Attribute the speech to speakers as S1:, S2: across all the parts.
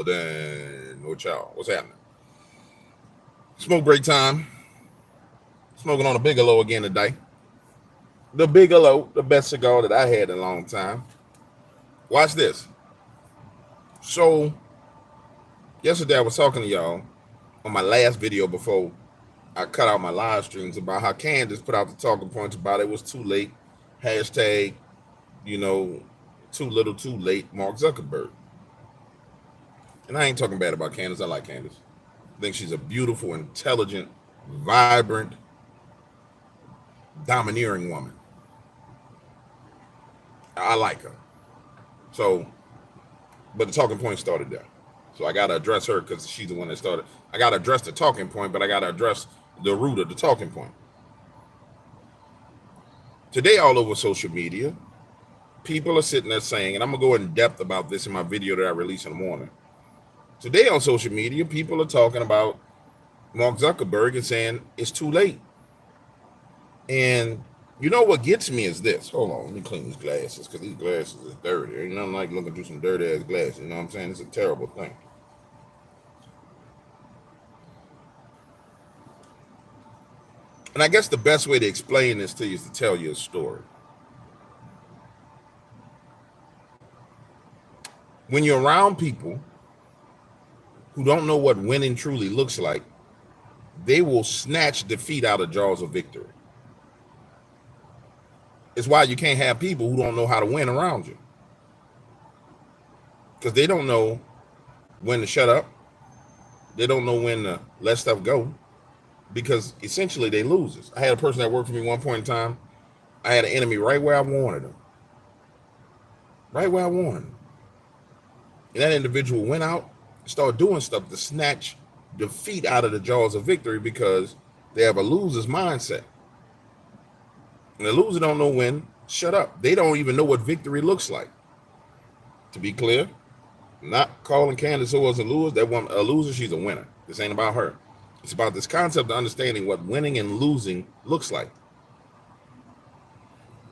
S1: building. What y'all? What's happening? Smoke break time. Smoking on a Bigelow again today. The Bigelow, the best cigar that I had in a long time. Watch this. So, yesterday I was talking to y'all on my last video before I cut out my live streams about how Candace put out the talking points about it was too late. Hashtag, too little too late, Mark Zuckerberg. And I ain't talking bad about Candace. I like Candace. I think she's a beautiful, intelligent, vibrant, domineering woman. I like her. So, but the talking point started there. So I got to address her because she's the one that started. I got to address the talking point, but I got to address the root of the talking point. Today, all over social media, people are sitting there saying, and I'm going to go in depth about this in my video that I release in the morning. Today on social media, people are talking about Mark Zuckerberg and saying it's too late. And you know what gets me is this. Hold on, let me clean these glasses because these glasses is dirty. Ain't nothing like looking through some dirty ass glasses. You know what I'm saying? It's a terrible thing. And I guess the best way to explain this to you is to tell you a story. When you're around people who don't know what winning truly looks like, they will snatch defeat out of jaws of victory. It's why you can't have people who don't know how to win around you. Because they don't know when to shut up. They don't know when to let stuff go. Because essentially they losers. I had a person that worked for me one point in time. I had an enemy right where I wanted him. Right where I wanted him. And that individual went out and started doing stuff to snatch defeat out of the jaws of victory because they have a loser's mindset. And the loser don't know when. Shut up. They don't even know what victory looks like. To be clear, I'm not calling Candace Owens a loser. That woman a loser. She's a winner. This ain't about her. It's about this concept of understanding what winning and losing looks like.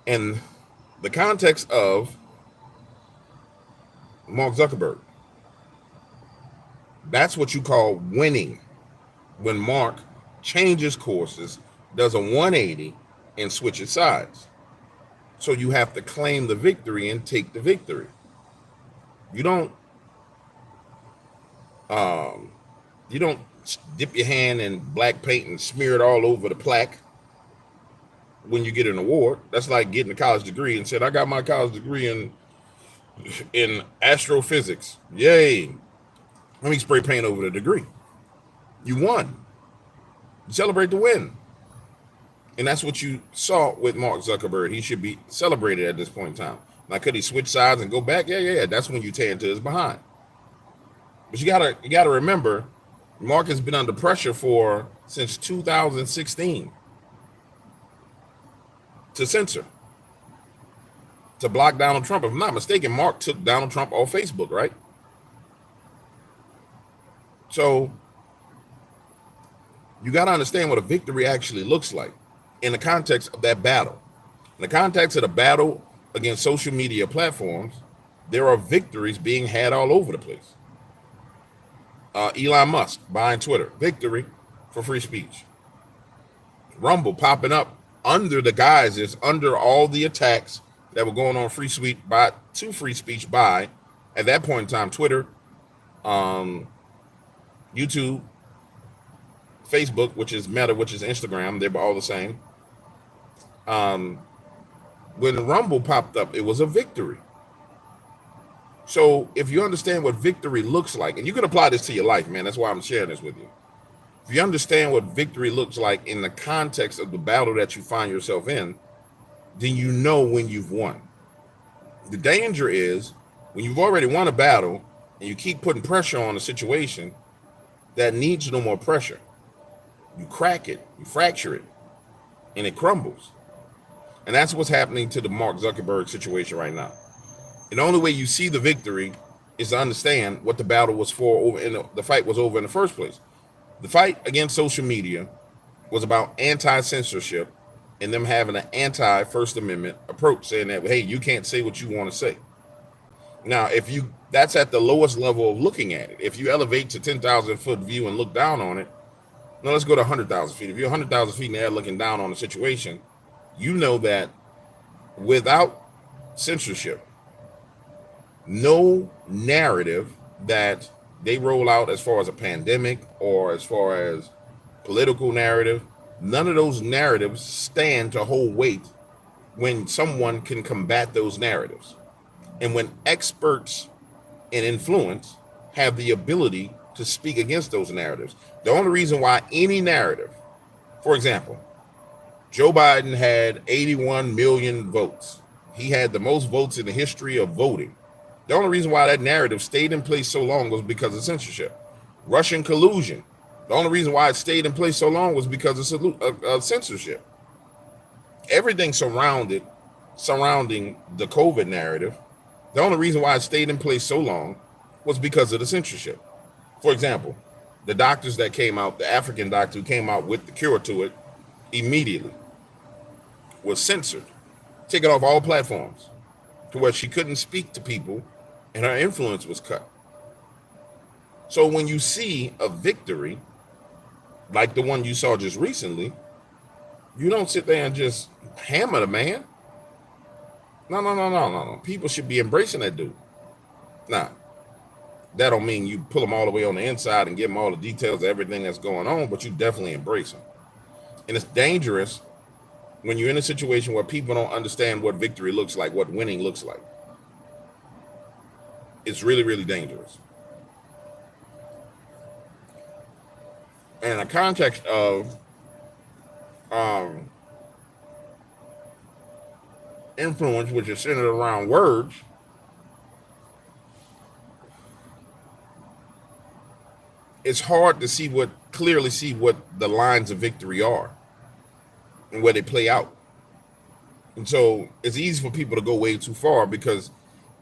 S1: And the context of Mark Zuckerberg. That's what you call winning. When Mark changes courses, does a 180, and switches sides. So you have to claim the victory and take the victory. You don't dip your hand in black paint and smear it all over the plaque when you get an award. That's like getting a college degree and said, I got my college degree in astrophysics. Yay. Let me spray paint over the degree. You won. You celebrate the win. And that's what you saw with Mark Zuckerberg. He should be celebrated at this point in time. Now, could he switch sides and go back? Yeah. That's when you tear into his behind. But you gotta remember, Mark has been under pressure since 2016 to censor, to block Donald Trump. If I'm not mistaken, Mark took Donald Trump off Facebook, right? So you got to understand what a victory actually looks like in the context of that battle. In the context of the battle against social media platforms, there are victories being had all over the place. Elon Musk buying Twitter, victory for free speech. Rumble popping up under the guises, under all the attacks that were going on free speech by at that point in time, Twitter, YouTube, Facebook, which is Meta, which is Instagram, they were all the same. When Rumble popped up, it was a victory. So if you understand what victory looks like, and you can apply this to your life, man, that's why I'm sharing this with you. If you understand what victory looks like in the context of the battle that you find yourself in, then you know when you've won. The danger is when you've already won a battle and you keep putting pressure on a situation that needs no more pressure. You crack it, you fracture it, and it crumbles. And that's what's happening to the Mark Zuckerberg situation right now. And the only way you see the victory is to understand what the battle was for and the fight was over in the first place. The fight against social media was about anti-censorship and them having an anti-First Amendment approach, saying that, hey, you can't say what you want to say. Now, That's at the lowest level of looking at it. If you elevate to 10,000 foot view and look down on it, no, let's go to 100,000 feet. If you're 100,000 feet in the air looking down on the situation, you know that without censorship, no narrative that they roll out as far as a pandemic or as far as political narrative, none of those narratives stand to hold weight when someone can combat those narratives. And when experts in influence have the ability to speak against those narratives. The only reason why any narrative, for example, Joe Biden had 81 million votes. He had the most votes in the history of voting. The only reason why that narrative stayed in place so long was because of censorship. Russian collusion. The only reason why it stayed in place so long was because of censorship. Everything surrounding the COVID narrative, the only reason why it stayed in place so long was because of the censorship. For example, the doctors that came out, the African doctor who came out with the cure to it immediately was censored, taken off all platforms to where she couldn't speak to people and her influence was cut. So when you see a victory like the one you saw just recently, you don't sit there and just hammer the man. No. People should be embracing that dude. Nah, that don't mean you pull them all the way on the inside and give them all the details of everything that's going on, but you definitely embrace them. And it's dangerous when you're in a situation where people don't understand what victory looks like, what winning looks like. It's really, really dangerous. And in the context of influence, which is centered around words, it's hard to clearly see what the lines of victory are and where they play out. And so it's easy for people to go way too far because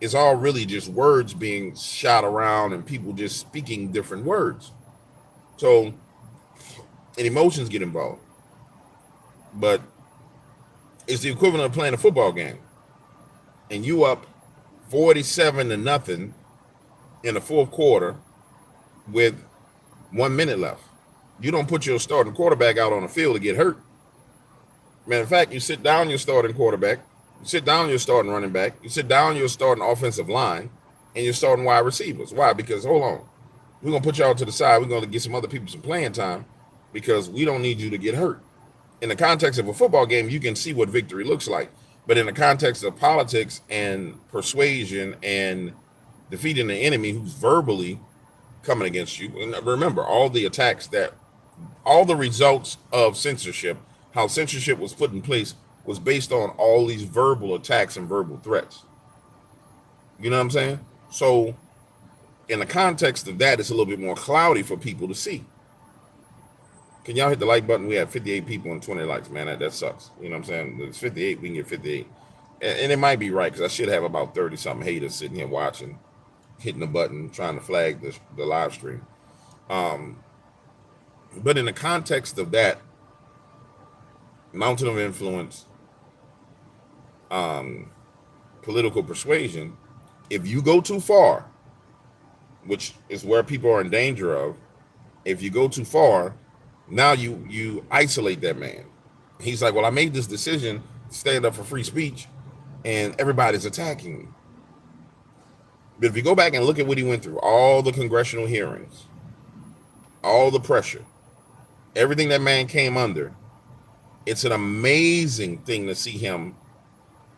S1: it's all really just words being shot around and people just speaking different words. So, and emotions get involved. But it's the equivalent of playing a football game. And you up 47-0 in the fourth quarter with 1 minute left. You don't put your starting quarterback out on the field to get hurt. Matter of fact, you sit down your starting quarterback, you sit down your starting running back, you sit down your starting offensive line, and your starting wide receivers. Why? Because, hold on, we're going to put y'all to the side. We're going to get some other people some playing time because we don't need you to get hurt. In the context of a football game, you can see what victory looks like. But in the context of politics and persuasion and defeating the enemy who's verbally coming against you, and remember, all the results of censorship, how censorship was put in place was based on all these verbal attacks and verbal threats. You know what I'm saying? So in the context of that, it's a little bit more cloudy for people to see. Can y'all hit the like button? We have 58 people and 20 likes, man. That sucks. You know what I'm saying? It's 58. We can get 58. And it might be right because I should have about 30-something haters sitting here watching, hitting the button, trying to flag the live stream. But in the context of that, mountain of influence, political persuasion, if you go too far, which is where people are in danger of, if you go too far, now you isolate that man. He's like, well, I made this decision to stand up for free speech and everybody's attacking me. But if you go back and look at what he went through, all the congressional hearings, all the pressure, everything that man came under, it's an amazing thing to see him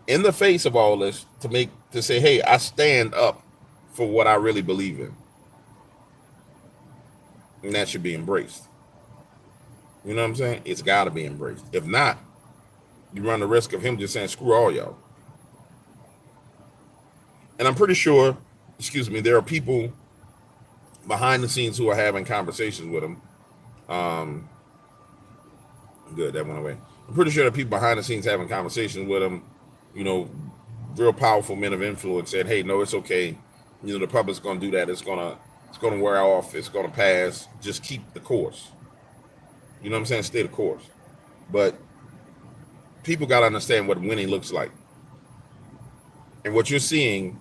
S1: in the face of all this to say, hey, I stand up for what I really believe in. And that should be embraced. You know what I'm saying? It's got to be embraced. If not, you run the risk of him just saying, screw all y'all. And I'm pretty sure, there are people behind the scenes who are having conversations with him. Good, that went away. I'm pretty sure there are people behind the scenes having conversations with him, real powerful men of influence said, hey, no, it's okay. The public's going to do that. It's going to wear off. It's going to pass. Just keep the course. You know what I'm saying? Stay the course. But people got to understand what winning looks like. And what you're seeing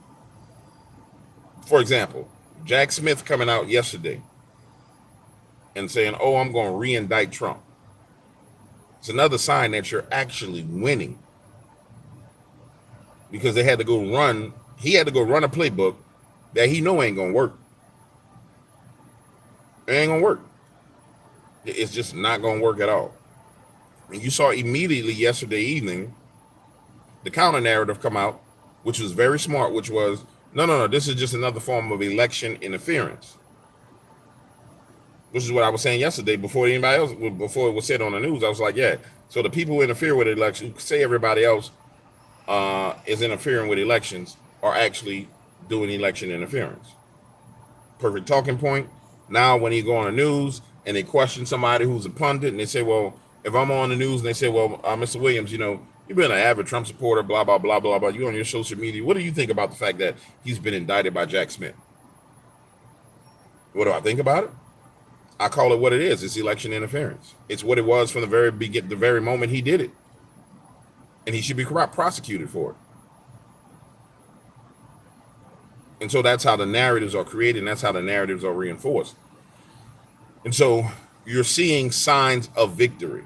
S1: For example, Jack Smith coming out yesterday and saying, "Oh, I'm going to re-indict Trump." It's another sign that you're actually winning, because they had to go run. He had to go run a playbook that he know ain't gonna work. It ain't gonna work. It's just not gonna work at all. And you saw immediately yesterday evening the counter narrative come out, which was very smart, which was, no, this is just another form of election interference. Which is what I was saying yesterday before anybody else, before it was said on the news. I was like, yeah. So the people who interfere with elections, who say everybody else is interfering with elections, are actually doing election interference. Perfect talking point. Now, when you go on the news and they question somebody who's a pundit, and they say, well, if I'm on the news and they say, well, Mr. Williams, you've been an avid Trump supporter, blah, blah, blah, blah, blah. You on your social media. What do you think about the fact that he's been indicted by Jack Smith? What do I think about it? I call it what it is. It's election interference. It's what it was from the very moment he did it. And he should be prosecuted for it. And so that's how the narratives are created, and that's how the narratives are reinforced. And so you're seeing signs of victory.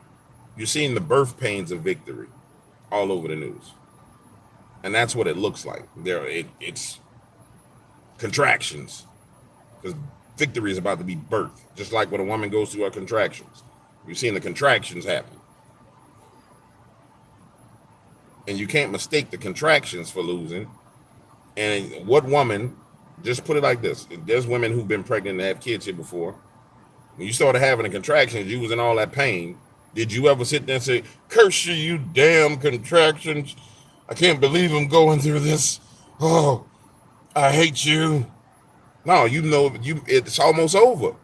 S1: You're seeing the birth pains of victory all over the news. And that's what it looks like. It's contractions, because victory is about to be birthed, just like when a woman goes through her contractions. You're seeing the contractions happen. And you can't mistake the contractions for losing. And what woman, just put it like this, there's women who've been pregnant and have kids here before. When you started having the contractions, you was in all that pain. Did you ever sit there and say, curse you damn contractions. I can't believe I'm going through this. Oh, I hate you. No, it's almost over.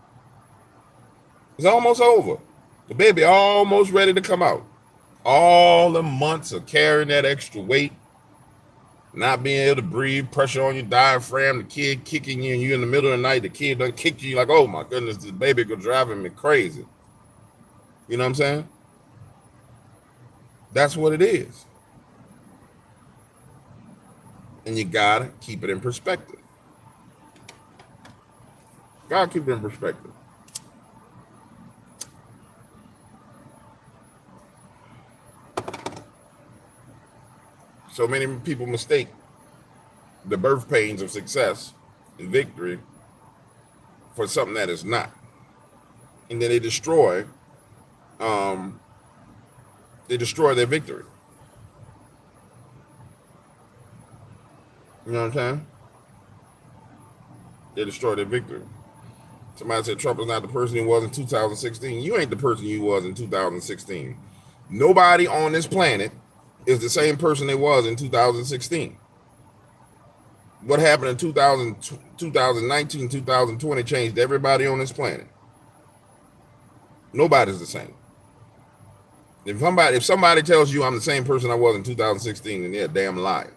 S1: It's almost over. The baby almost ready to come out. All the months of carrying that extra weight, not being able to breathe, pressure on your diaphragm, the kid kicking you, and you in the middle of the night, the kid done kick you, like, oh my goodness, this baby go driving me crazy. You know what I'm saying? That's what it is. And you gotta keep it in perspective. Gotta keep it in perspective. So many people mistake the birth pains of success and victory for something that is not. And then they destroy their victory. You know what I'm saying? They destroy their victory. Somebody said Trump is not the person he was in 2016. You ain't the person you was in 2016. Nobody on this planet is the same person they was in 2016. What happened in 2019, 2020 changed everybody on this planet. Nobody's the same. If somebody tells you I'm the same person I was in 2016, then they're a damn liar.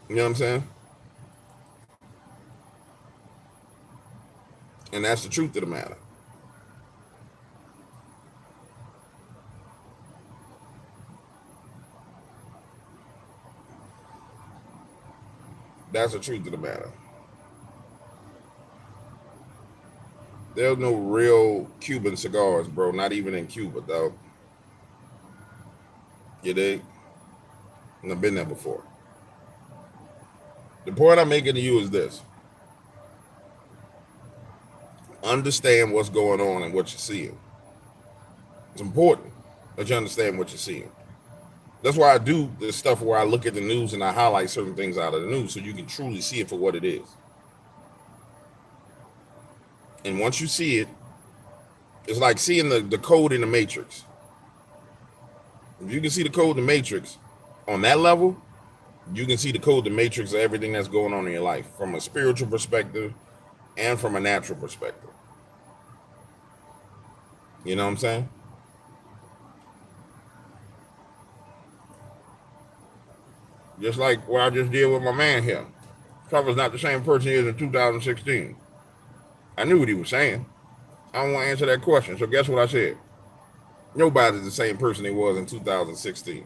S1: You know what I'm saying? And that's the truth of the matter. That's the truth of the matter. There's no real Cuban cigars, bro. Not even in Cuba, though. You dig? And I've been there before. The point I'm making to you is this. Understand what's going on and what you're seeing. It's important that you understand what you're seeing. That's why I do this stuff where I look at the news and I highlight certain things out of the news so you can truly see it for what it is. And once you see it, it's like seeing the code in the Matrix. If you can see the code in the Matrix on that level, you can see the code in the Matrix of everything that's going on in your life from a spiritual perspective and from a natural perspective. You know what I'm saying? Just like what I just did with my man here. Trump's not the same person he is in 2016. I knew what he was saying. I don't want to answer that question. So guess what I said? Nobody's the same person he was in 2016.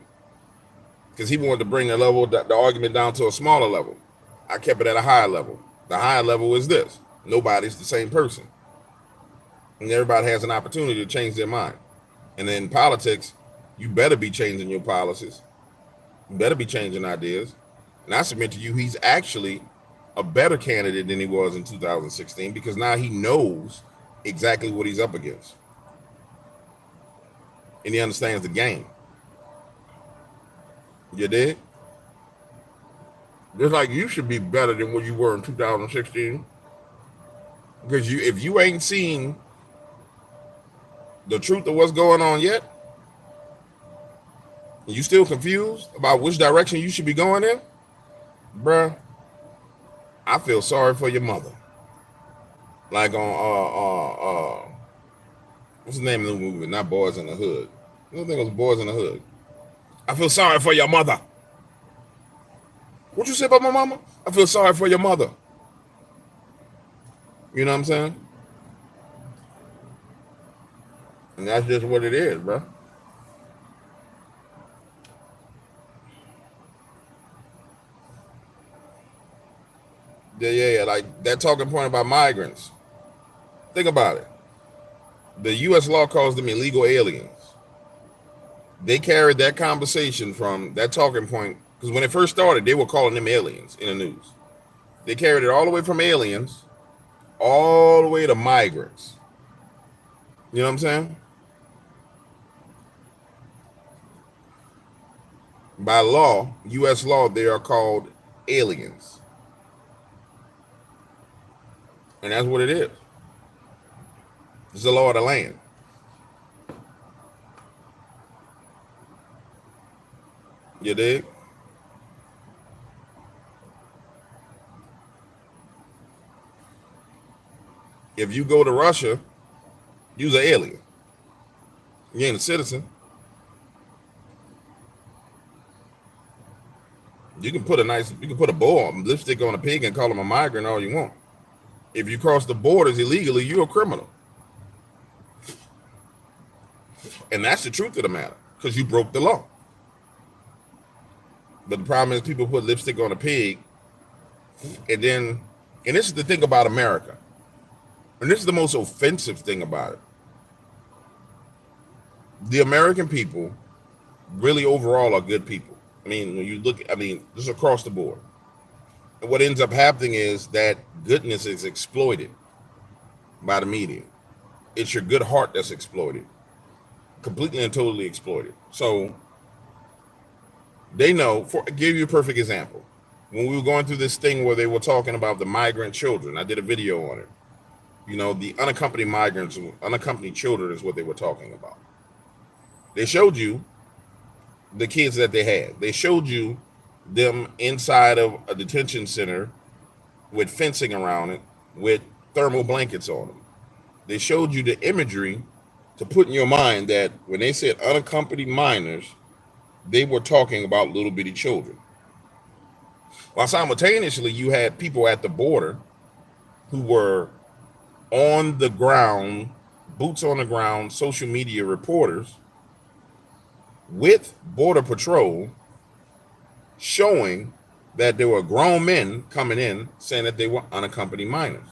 S1: Because he wanted to bring the argument down to a smaller level. I kept it at a higher level. The higher level is this: nobody's the same person, and everybody has an opportunity to change their mind. And in politics, you better be changing your policies. You better be changing ideas. And I submit to you, he's actually a better candidate than he was in 2016 because now he knows exactly what he's up against. And he understands the game. You did? Just like you should be better than what you were in 2016. Because if you ain't seen the truth of what's going on yet, and you still confused about which direction you should be going in, bruh, I feel sorry for your mother. Like on what's the name of the movie? Not Boys in the Hood. I don't think it was Boys in the Hood. I feel sorry for your mother. What you say about my mama? I feel sorry for your mother. You know what I'm saying? And that's just what it is, bro. Yeah, like that talking point about migrants. Think about it. The U.S. law calls them illegal aliens. They carried that conversation from that talking point, because when it first started, they were calling them aliens in the news. They carried it all the way from aliens, all the way to migrants. You know what I'm saying? By law, U.S. law, they are called aliens. And that's what it is. It's the law of the land. You dig? If you go to Russia, you're an alien. You ain't a citizen. You can put a bow on, lipstick on a pig and call him a migrant all you want. If you cross the borders illegally, you're a criminal. And that's the truth of the matter, because you broke the law. But the problem is people put lipstick on a pig, and this is the thing about America, and this is the most offensive thing about it. The American people really overall are good people. I mean, when you look, just across the board. And what ends up happening is that goodness is exploited by the media. It's your good heart that's exploited, completely and totally exploited. So they know, give you a perfect example. When we were going through this thing where they were talking about the migrant children, I did a video on it. You know, the unaccompanied migrants, unaccompanied children is what they were talking about. They showed you the kids that they had. They showed you them inside of a detention center with fencing around it, with thermal blankets on them. They showed you the imagery to put in your mind that when they said unaccompanied minors, they were talking about little bitty children. While simultaneously, you had people at the border who were on the ground, boots on the ground, social media reporters with Border Patrol showing that there were grown men coming in saying that they were unaccompanied minors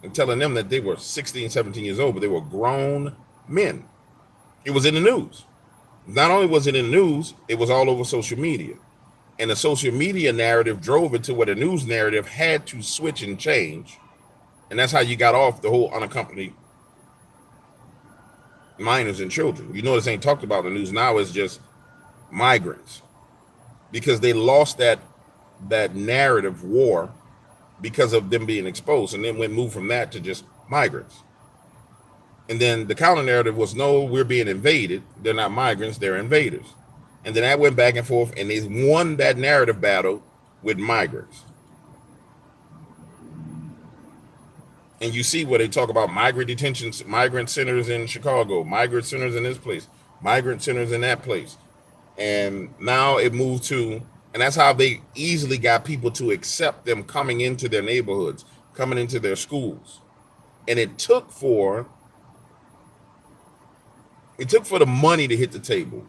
S1: and telling them that they were 16, 17 years old, but they were grown men. It was in the news. Not only was it in the news, it was all over social media. And the social media narrative drove it to where the news narrative had to switch and change. And that's how you got off the whole unaccompanied minors and children. You notice ain't talked about in the news now, it's just migrants, because they lost that narrative war because of them being exposed, and then we moved from that to just migrants. And then the counter narrative was, no, we're being invaded. They're not migrants, they're invaders. And then that went back and forth, and they won that narrative battle with migrants. And you see where they talk about migrant detentions, migrant centers in Chicago, migrant centers in this place, migrant centers in that place. And now it moved to, and that's how they easily got people to accept them coming into their neighborhoods, coming into their schools. And it took for the money to hit the table,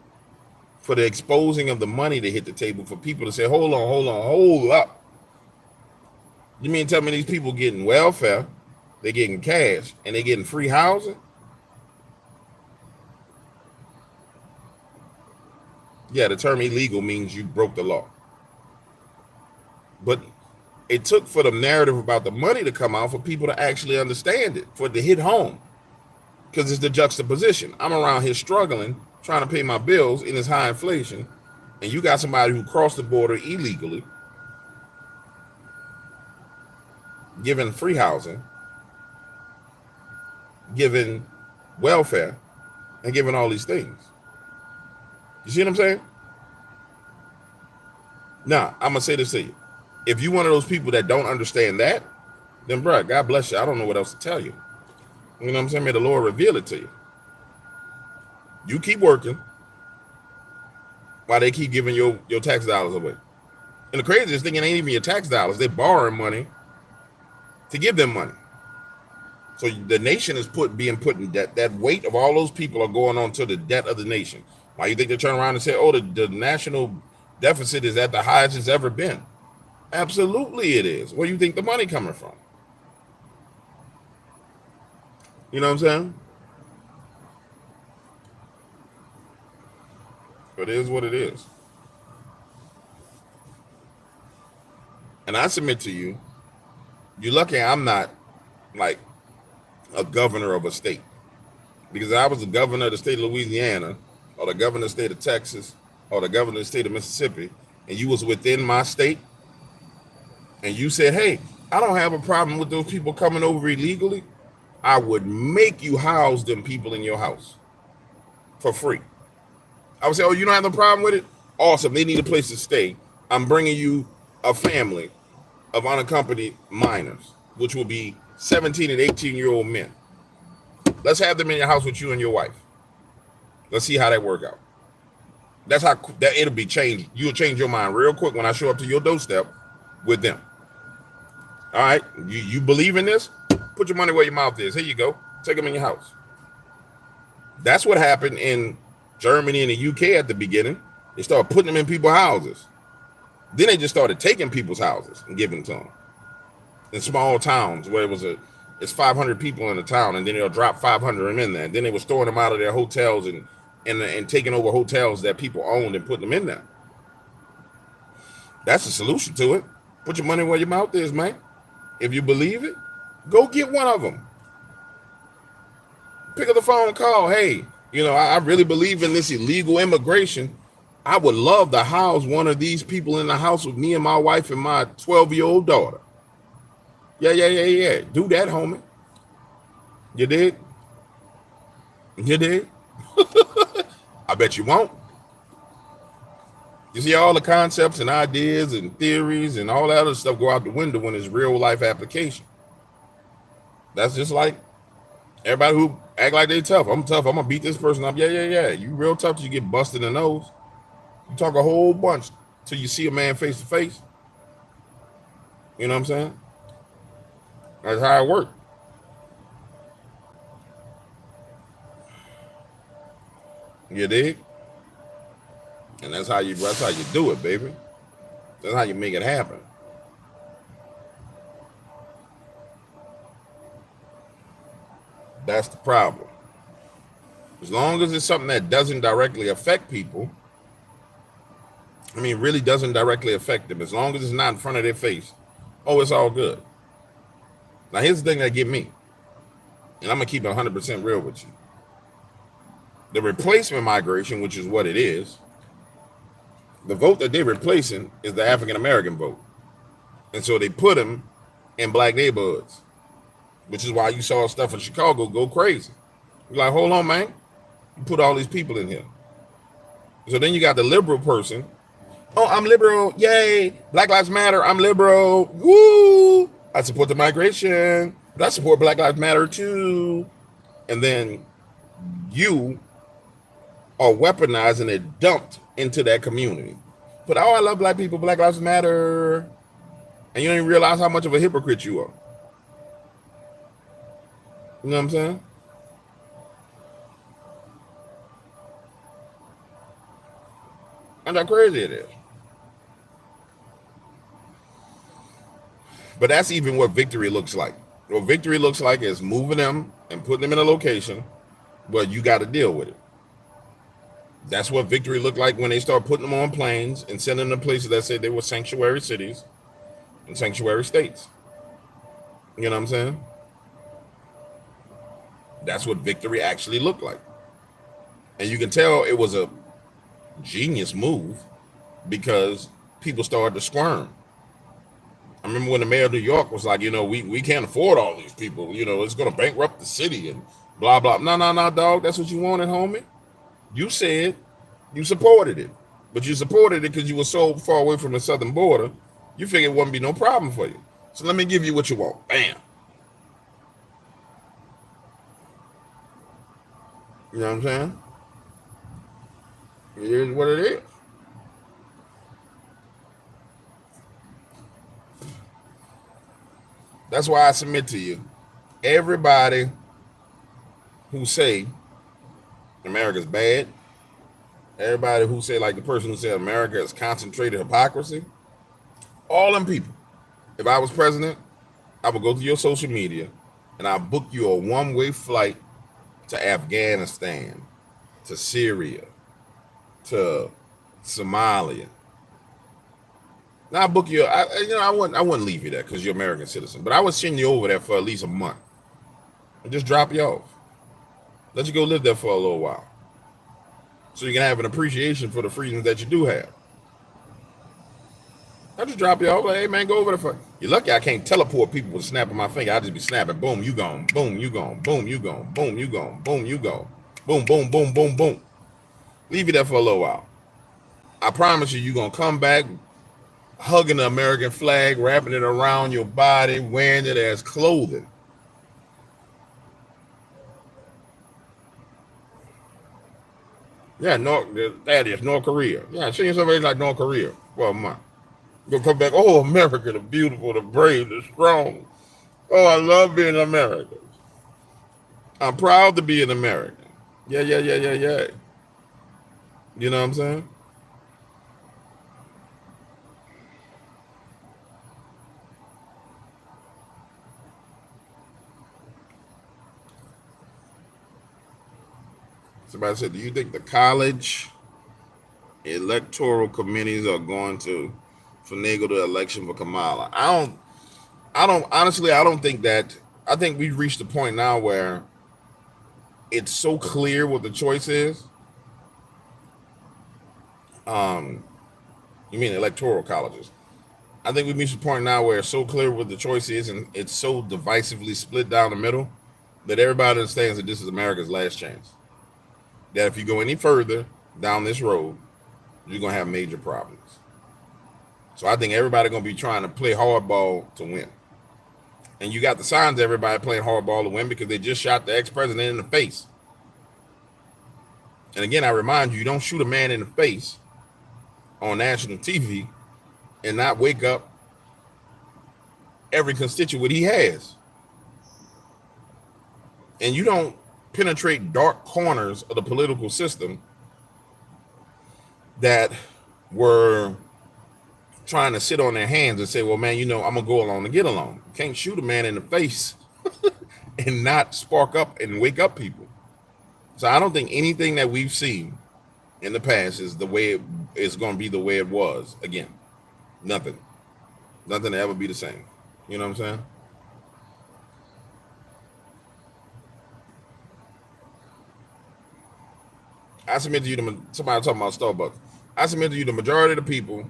S1: for the exposing of the money to hit the table, for people to say, hold up. You mean tell me these people getting welfare, they getting cash, and they getting free housing? Yeah, the term illegal means you broke the law. But it took for the narrative about the money to come out for people to actually understand it, for it to hit home. Because it's the juxtaposition. I'm around here struggling, trying to pay my bills in this high inflation, and you got somebody who crossed the border illegally, giving free housing, giving welfare, and giving all these things. You see what I'm saying? Now, I'm going to say this to you. If you're one of those people that don't understand that, then, bro, God bless you. I don't know what else to tell you. You know what I'm saying? May the Lord reveal it to you. You keep working while they keep giving your tax dollars away. And the craziest thing, it ain't even your tax dollars. They're borrowing money to give them money. So the nation is being put in debt. That weight of all those people are going on to the debt of the nation. Why you think they turn around and say, oh, the national deficit is at the highest it's ever been? Absolutely it is. Where do you think the money coming from? You know what I'm saying? But it is what it is. And I submit to you, you're lucky I'm not like a governor of a state. Because if I was the governor of the state of Louisiana, or the governor of the state of Texas, or the governor of the state of Mississippi, and you was within my state, and you said, hey, I don't have a problem with those people coming over illegally, I would make you house them people in your house for free. I would say, oh, you don't have no problem with it? Awesome. They need a place to stay. I'm bringing you a family of unaccompanied minors, which will be 17 and 18-year-old men. Let's have them in your house with you and your wife. Let's see how that work out. That's how that it'll be changed. You'll change your mind real quick when I show up to your doorstep with them. All right, you believe in this? Put your money where your mouth is. Here you go. Take them in your house. That's what happened in Germany and the UK at the beginning. They started putting them in people's houses. Then they just started taking people's houses and giving to them. In small towns where it's 500 people in a town, and then they'll drop 500 of them in there. And then they were storing them out of their hotels and taking over hotels that people owned and putting them in there. That's the solution to it. Put your money where your mouth is, man. If you believe it, go get one of them. Pick up the phone and call. Hey, I really believe in this illegal immigration. I would love to house one of these people in the house with me and my wife and my 12-year-old daughter. Yeah. Do that, homie. You did? You did? I bet you won't. You see, all the concepts and ideas and theories and all that other stuff go out the window when it's real life application. That's just like everybody who act like they tough. I'm tough. I'm going to beat this person up. Yeah. You real tough till you get busted in the nose. You talk a whole bunch till you see a man face to face. You know what I'm saying? That's how it works. You dig? And that's how you do it, baby. That's how you make it happen. That's the problem. As long as it's something that doesn't directly affect people, really doesn't directly affect them, as long as it's not in front of their face, it's all good. Now, here's the thing that get me, and I'm going to keep it 100% real with you. The replacement migration, which is what it is, the vote that they're replacing is the African-American vote. And so they put them in black neighborhoods, which is why you saw stuff in Chicago go crazy. You're like, hold on, man. You put all these people in here. So then you got the liberal person. Oh, I'm liberal. Yay. Black Lives Matter. I'm liberal. Woo. I support the migration. But I support Black Lives Matter too. And then you are weaponized and it dumped into that community. But I love black people, Black Lives Matter. And you don't even realize how much of a hypocrite you are. You know what I'm saying? And how crazy it is. But that's even what victory looks like. What victory looks like is moving them and putting them in a location where you got to deal with it. That's what victory looked like when they start putting them on planes and sending them to places that said they were sanctuary cities and sanctuary states. You know what I'm saying? That's what victory actually looked like. And you can tell it was a genius move because people started to squirm. I remember when the mayor of New York was like, we can't afford all these people. It's going to bankrupt the city and blah, blah. No, dog. That's what you wanted, homie. You said you supported it. But you supported it because you were so far away from the southern border, you figured it wouldn't be no problem for you. So let me give you what you want. Bam. You know what I'm saying? It is what it is. That's why I submit to you, everybody who say America's bad, everybody who say, like the person who said America is concentrated hypocrisy, all them people, if I was president, I would go to your social media and I'll book you a one-way flight to Afghanistan, to Syria, to Somalia. Now I book you. I wouldn't leave you there because you're an American citizen, but I would send you over there for at least a month and just drop you off. Let you go live there for a little while, so you can have an appreciation for the freedoms that you do have. I just drop you off. Like, hey man, go over there. You're lucky I can't teleport people with a snap of my finger. I just be snapping. Boom, you gone. Boom, you gone. Boom, you gone. Boom, you gone. Boom, you gone. Boom, boom, boom, boom, boom. Leave you there for a little while. I promise you're gonna come back hugging the American flag, wrapping it around your body, wearing it as clothing. Yeah, that is North Korea. Yeah, seeing somebody like North Korea for a month. You'll come back, oh, America, the beautiful, the brave, the strong. Oh, I love being American. I'm proud to be an American. Yeah. You know what I'm saying? Somebody said, do you think the college electoral committees are going to finagle the election for Kamala? Honestly, I don't think that. I think we've reached a point now where it's so clear what the choice is. You mean electoral colleges? I think we've reached a point now where it's so clear what the choice is, and it's so divisively split down the middle that everybody understands that this is America's last chance. That if you go any further down this road, you're gonna have major problems. So I think everybody gonna be trying to play hardball to win. And you got the signs of everybody playing hardball to win because they just shot the ex-president in the face. And again, I remind you, you don't shoot a man in the face on national TV and not wake up every constituent he has. And you don't penetrate dark corners of the political system that were trying to sit on their hands and say, well, man, I'm going to go along to get along. You can't shoot a man in the face and not spark up and wake up people. So I don't think anything that we've seen in the past is the way it's going to be the way it was again. Nothing to ever be the same. You know what I'm saying? I submit to you, somebody talking about Starbucks. I submit to you, the majority of the people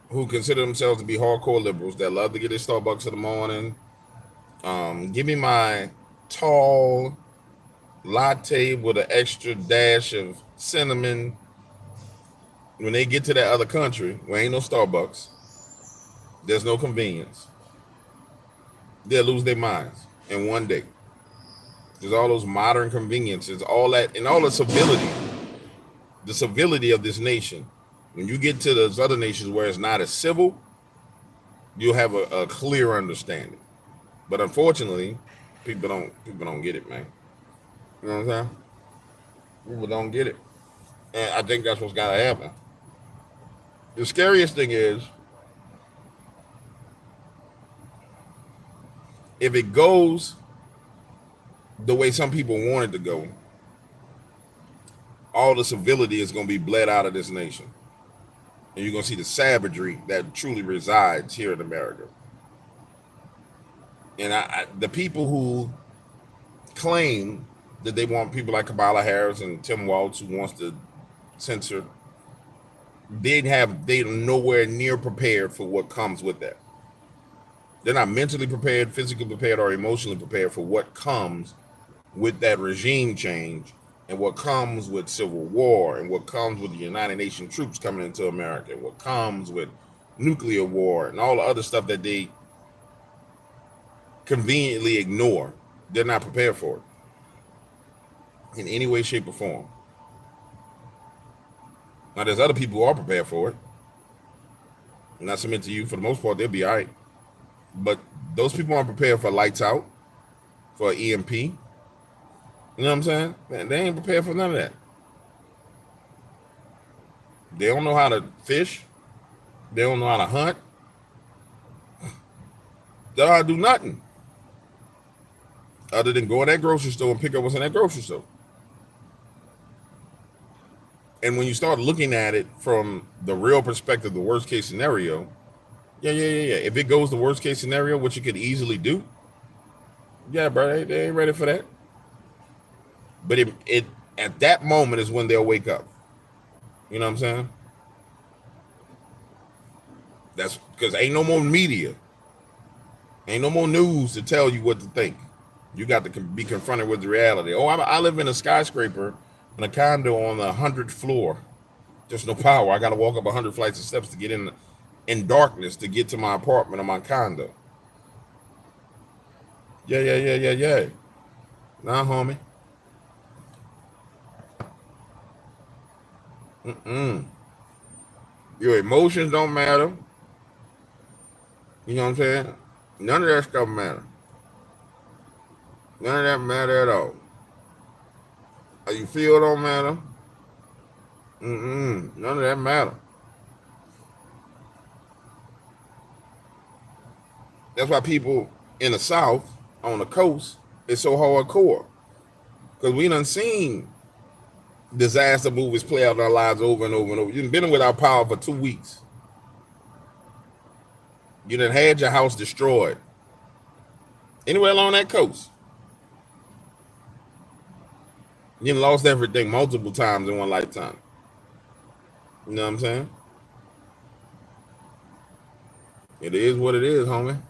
S1: who consider themselves to be hardcore liberals that love to get their Starbucks in the morning, give me my tall latte with an extra dash of cinnamon. When they get to that other country where ain't no Starbucks, there's no convenience, they'll lose their minds in one day. There's all those modern conveniences, all that, and all the civility of this nation. When you get to those other nations where it's not as civil, you'll have a clear understanding. But unfortunately, people don't get it, man. You know what I'm saying? People don't get it. And I think that's what's gotta happen. The scariest thing is if it goes the way some people want it to go, all the civility is going to be bled out of this nation. And you're going to see the savagery that truly resides here in America. And the people who claim that they want people like Kamala Harris and Tim Walz, who wants to censor, they're nowhere near prepared for what comes with that. They're not mentally prepared, physically prepared, or emotionally prepared for what comes with that regime change, and what comes with civil war, and what comes with the United Nations troops coming into America, and what comes with nuclear war, and all the other stuff that they conveniently ignore. They're not prepared for it in any way, shape, or form. Now, there's other people who are prepared for it. And I submit to you, for the most part, they'll be all right. But those people aren't prepared for lights out, for EMP. You know what I'm saying? Man, they ain't prepared for none of that. They don't know how to fish. They don't know how to hunt. They don't know how to do nothing other than go in that grocery store and pick up what's in that grocery store. And when you start looking at it from the real perspective, the worst case scenario, yeah. If it goes the worst case scenario, which you could easily do, yeah, bro, they ain't ready for that. But it at that moment is when they'll wake up. You know what I'm saying? That's because ain't no more media. Ain't no more news to tell you what to think. You got to be confronted with the reality. Oh, I live in a skyscraper in a condo on the 100th floor. There's no power. I got to walk up 100 flights of steps to get in darkness to get to my apartment or my condo. Yeah. Nah, homie. Your emotions don't matter. You know what I'm saying? None of that stuff matter. None of that matter at all. How you feel don't matter. None of that matter. That's why people in the South, on the coast, is so hardcore. Because we done seen disaster movies play out in our lives over and over and over. You've been without power for 2 weeks. You done had your house destroyed. Anywhere along that coast. You done lost everything multiple times in one lifetime. You know what I'm saying? It is what it is, homie.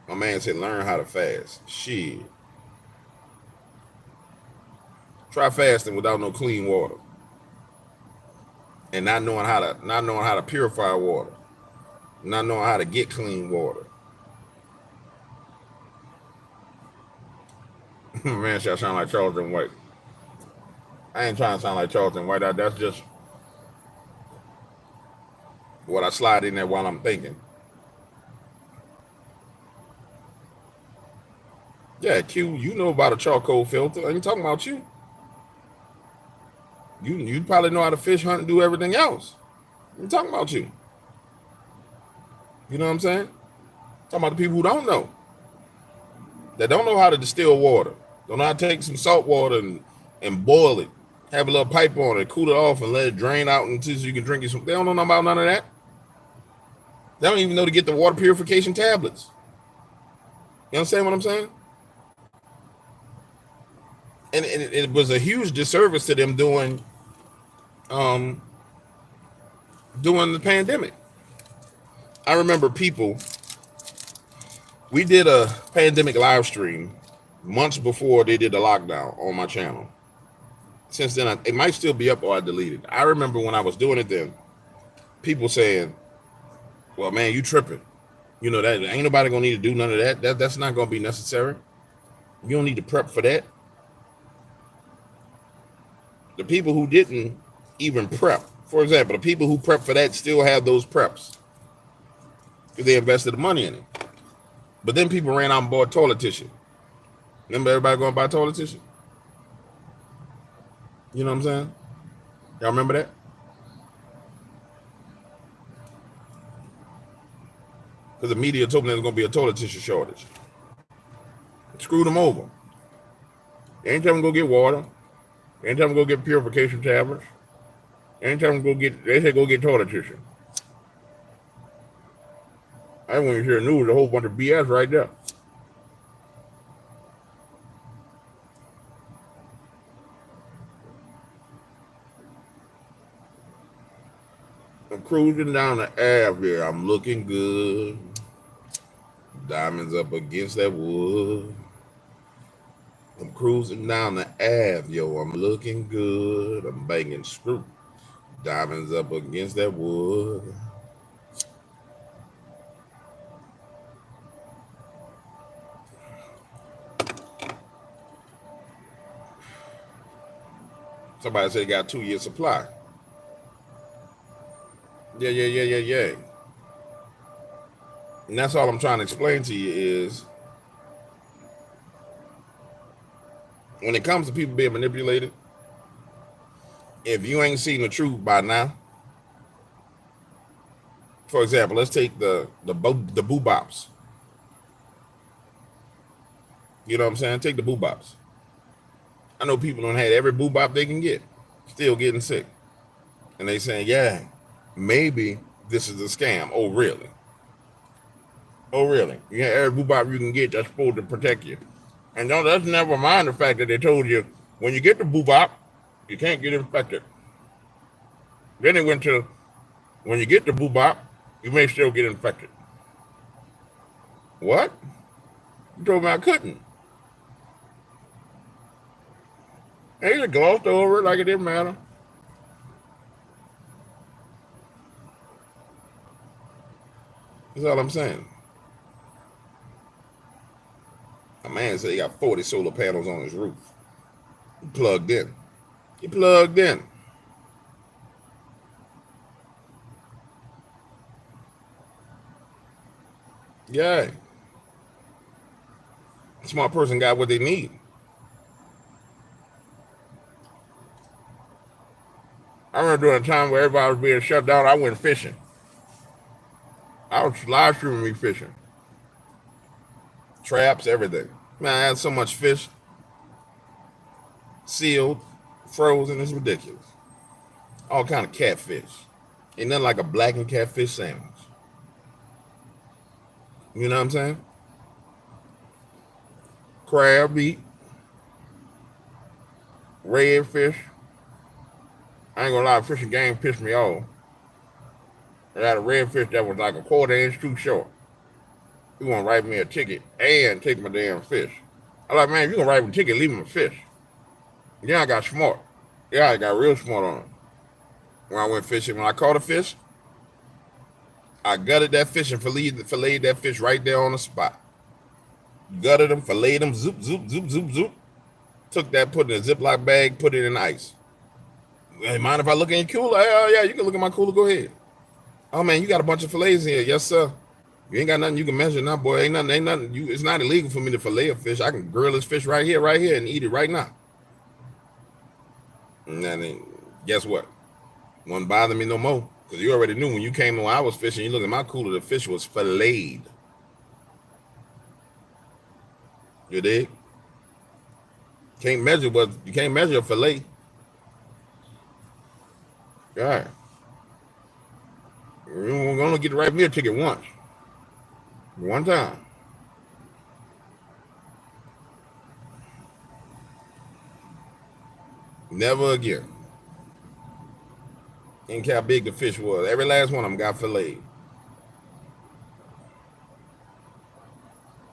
S1: My man said, learn how to fast. Shit. Try fasting without no clean water. And not knowing how to purify water. Not knowing how to get clean water. Man, shit, I sound like Charlton White. I ain't trying to sound like Charlton White. That's just what I slide in there while I'm thinking. Yeah, Q, you know about a charcoal filter. I ain't talking about you. You probably know how to fish, hunt, and do everything else. I'm talking about you. You know what I'm saying? I'm talking about the people who don't know. That don't know how to distill water. Don't know how to take some salt water and boil it. Have a little pipe on it, cool it off, and let it drain out until you can drink it. They don't know about none of that. They don't even know to get the water purification tablets. You understand what I'm saying? And it was a huge disservice to them during the pandemic. I remember people, we did a pandemic live stream months before they did the lockdown on my channel. Since then, it might still be up or I deleted. I remember when I was doing it then, people saying, well, man, you tripping. You know, that ain't nobody gonna need to do none of that. That's not gonna be necessary. You don't need to prep for that. The people who didn't even prep, for example, the people who prep for that still have those preps because they invested the money in it. But then people ran out and bought toilet tissue. Remember everybody going to buy toilet tissue? You know what I'm saying? Y'all remember that? because the media told them there's going to be a toilet tissue shortage. Screwed them over. They ain't tell them to go get water. They ain't tell them to go get purification tablets. They ain't tell them to go get, they said go get toilet tissue. I when you hear the news, a whole bunch of BS right there. I'm cruising down the Ave here. I'm looking good. Diamonds up against that wood. I'm cruising down the Ave, yo. I'm looking good. I'm banging screw. Diamonds up against that wood. Somebody said they got 2-year supply. Yeah. And that's all I'm trying to explain to you is when it comes to people being manipulated, if you ain't seen the truth by now, for example, let's take the boo-bops. You know what I'm saying? Take the boo-bops. I know people don't have every boo-bop they can get, still getting sick. And they saying, yeah, maybe this is a scam. Oh, really? Oh, really? Yeah, every boo-bop you can get that's supposed to protect you. And don't let's never mind the fact that they told you when you get the boo-bop, you can't get infected. Then they went to when you get the boo-bop, you may still get infected. What? You told me I couldn't. They just glossed over it like it didn't matter. That's all I'm saying. A man said he got 40 solar panels on his roof. He plugged in. He plugged in. Yeah. Smart person got what they need. I remember during a time where everybody was being shut down, I went fishing. I was live streaming me fishing. Traps, everything. Man, I had so much fish. Sealed, frozen, it's ridiculous. All kind of catfish. Ain't nothing like a blackened catfish sandwich. You know what I'm saying? Crab meat. Redfish. I ain't gonna lie, fishing game pissed me off. I had a redfish that was like a 1/4 inch too short. He wanna write me a ticket and take my damn fish. I'm like, man, if you gonna write me a ticket, leave him a fish. Yeah, I got smart. Yeah, I got real smart on him. When I went fishing, when I caught a fish, I gutted that fish and filleted that fish right there on the spot. Gutted them, filleted them, zoop. Took that, put it in a Ziploc bag, put it in ice. Hey, mind if I look in your cooler? Hell yeah, you can look in my cooler, go ahead. Oh man, you got a bunch of fillets here. Yes, sir. You ain't got nothing you can measure now, boy. Ain't nothing. It's not illegal for me to fillet a fish. I can grill this fish right here, and eat it right now. And then, guess what? Wouldn't bother me no more. Because you already knew when you came when I was fishing, you look at my cooler, the fish was filleted. You dig? You can't measure a fillet. God. We're gonna get to write me a ticket once. One time. Never again. Ain't care how big the fish was. Every last one of them got filleted.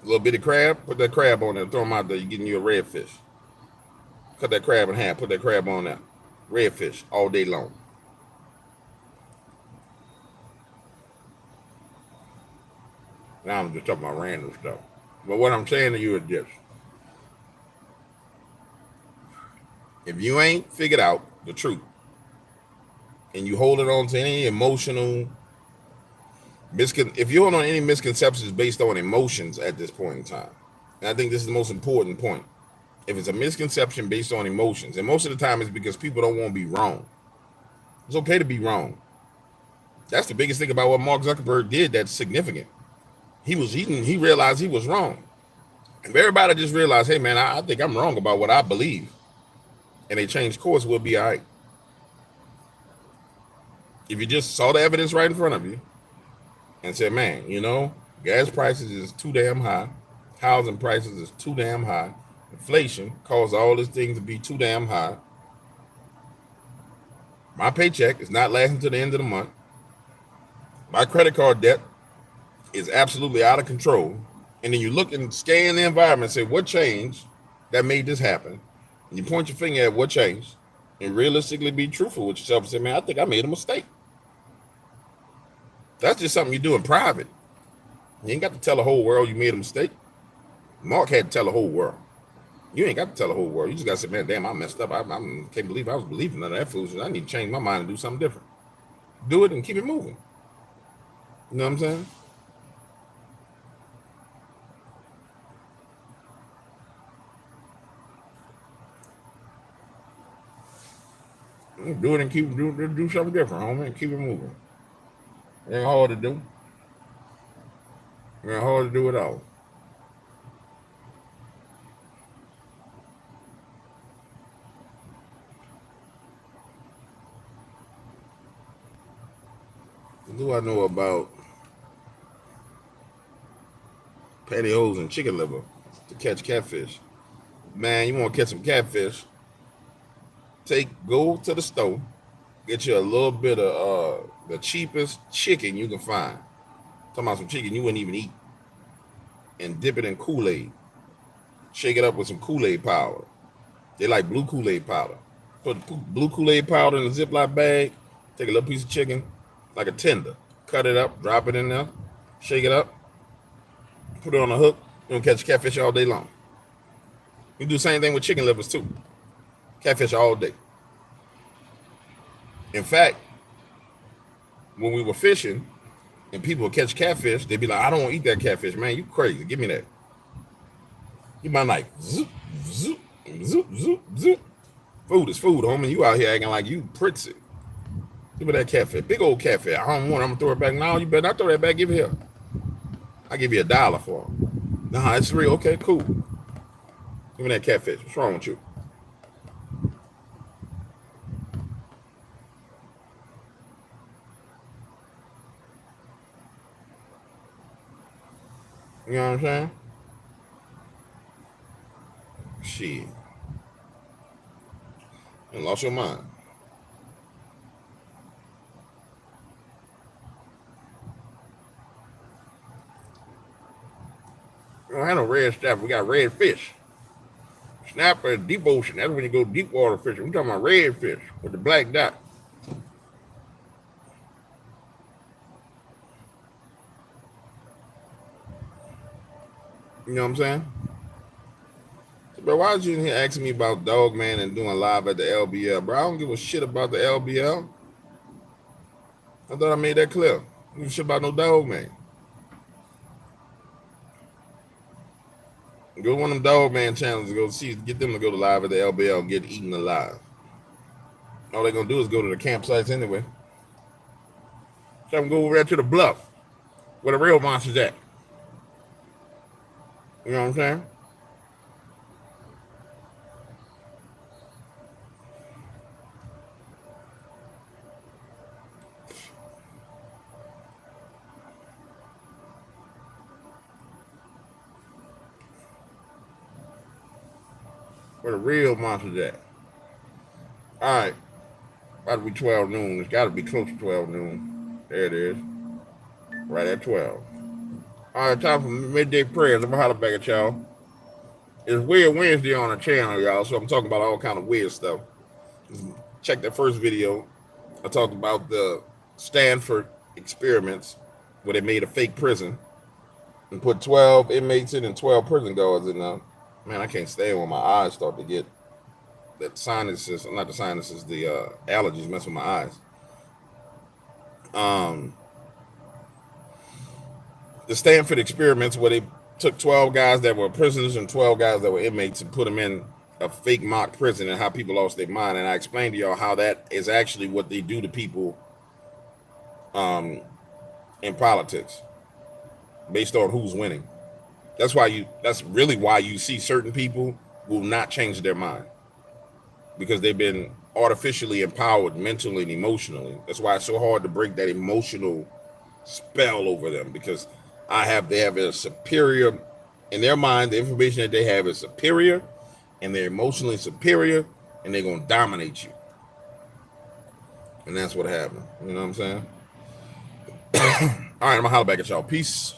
S1: A little bit of crab, put that crab on there, throw them out there, you're getting you a redfish. Cut that crab in half, put that crab on there. Redfish all day long. Now I'm just talking about random stuff. But what I'm saying to you is this. If you ain't figured out the truth and you hold it on to any emotional if you hold on to any misconceptions based on emotions at this point in time, and I think this is the most important point. If it's a misconception based on emotions, and most of the time it's because people don't want to be wrong. It's okay to be wrong. That's the biggest thing about what Mark Zuckerberg did that's significant. He realized he was wrong. If everybody just realized, hey man, I think I'm wrong about what I believe, and they change course, we'll be all right. If you just saw the evidence right in front of you and said, man, gas prices is too damn high, housing prices is too damn high, inflation caused all these things to be too damn high, my paycheck is not lasting to the end of the month, my credit card debt is absolutely out of control, and then you look and scan the environment and say, what changed that made this happen? And you point your finger at what changed, and realistically be truthful with yourself and say, man, I think I made a mistake. That's just something you do in private. You ain't got to tell the whole world you made a mistake. Mark had to tell the whole world. You ain't got to tell the whole world. You just got to say, man, damn, I messed up. I can't believe I was believing none of that foolishness. I need to change my mind and do something different. Do it and keep it moving. You know what I'm saying? Do it and do something different, homie, and keep it moving. It ain't hard to do. It ain't hard to do it all. What do I know about pantyhose and chicken liver to catch catfish? Man, you want to catch some catfish? Go to the store, get you a little bit of the cheapest chicken you can find. Talking about some chicken you wouldn't even eat, and dip it in Kool-Aid. Shake it up with some Kool-Aid powder. They like blue Kool-Aid powder. Put blue Kool-Aid powder in a Ziploc bag. Take a little piece of chicken, like a tender. Cut it up, drop it in there, shake it up, put it on a hook. You're gonna catch catfish all day long. You do the same thing with chicken livers too. Catfish all day. In fact, when we were fishing and people would catch catfish, they'd be like, I don't want to eat that catfish, man. You crazy. Give me that. Get my knife. Zoop, zoop, zoop, zoop, zoop. Food is food, homie. You out here acting like you Pritzy. Give me that catfish. Big old catfish. I don't want it. I'm going to throw it back. No, you better not throw that back. Give it here. I'll give you $1 for it. Nah, it's real. Okay, cool. Give me that catfish. What's wrong with you? You know what I'm saying? Shit. You lost your mind. We don't have no red snapper. We got red fish. Snapper is deep ocean. That's when you go deep water fishing. We're talking about red fish with the black dot. You know what I'm saying? Bro, why is you in here asking me about Dog Man and doing live at the LBL? Bro, I don't give a shit about the LBL. I thought I made that clear. I don't give a shit about no Dog Man. Go to one of them Dog Man channels and go see, get them to go to live at the LBL and get eaten alive. All they're going to do is go to the campsites anyway. So I'm going to go over there to the bluff where the real monster's at. You know what I'm saying? Where the real monster's at. All right. About to be 12 noon. It's got to be close to 12 noon. There it is. Right at 12. All right, time for midday prayers. I'm going to holler back at y'all. It's Weird Wednesday on the channel, y'all, so I'm talking about all kind of weird stuff. Check that first video. I talked about the Stanford experiments where they made a fake prison and put 12 inmates in and 12 prison guards in there. Man, I can't stand when my eyes start to get that sinuses, not the sinuses, the allergies mess with my eyes. The Stanford experiments where they took 12 guys that were prisoners and 12 guys that were inmates and put them in a fake mock prison and how people lost their mind. And I explained to y'all how that is actually what they do to people in politics. based on who's winning. That's really why you see certain people will not change their mind, because they've been artificially empowered mentally and emotionally. That's why it's so hard to break that emotional spell over them, because they have a superior in their mind. The information that they have is superior, and they're emotionally superior, and they're gonna dominate you. And that's what happened. You know what I'm saying? All right, I'm gonna holler back at y'all. Peace.